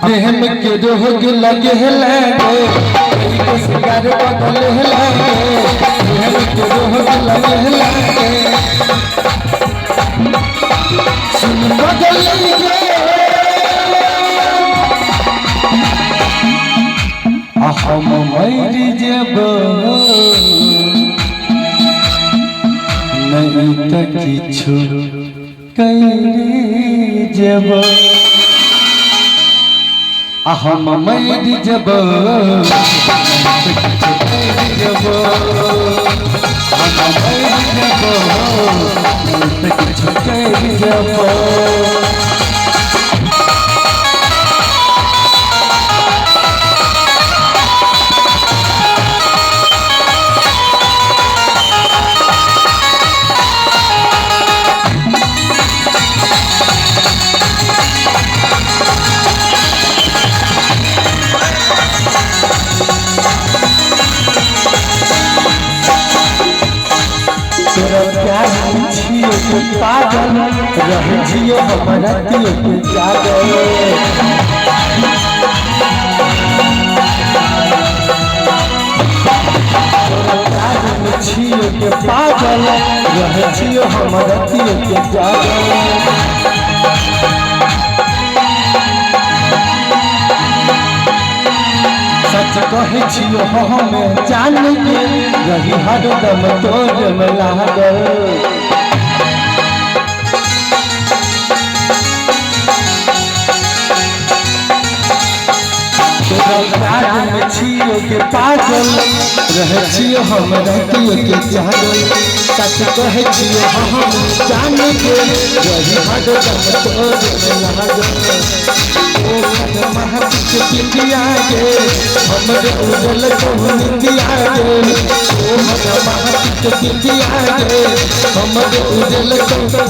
प्रेम के रोग लगे लगे सिंगार बदल लगे प्रेम के रोग लगे लगे सुन बदल गे हम मर जब नहीं तो किछु करी जब हम मर जब जब हम मर जब किछु करी जब पागल रह जियो हमारा दिल के जागल छियो के पागल रह जियो हमारा दिल के जागल सच कहे छियो हमें जान के रही हरदम तोर में लागल छियो के पागल रह छियो हमरा दिल के जागल सच कहे छियो हम जान के रही हरदम तोर में लागल ओ महक के पिया के हमरे उजल को निंदिया के ओ महक के पिया के हमरे उजल को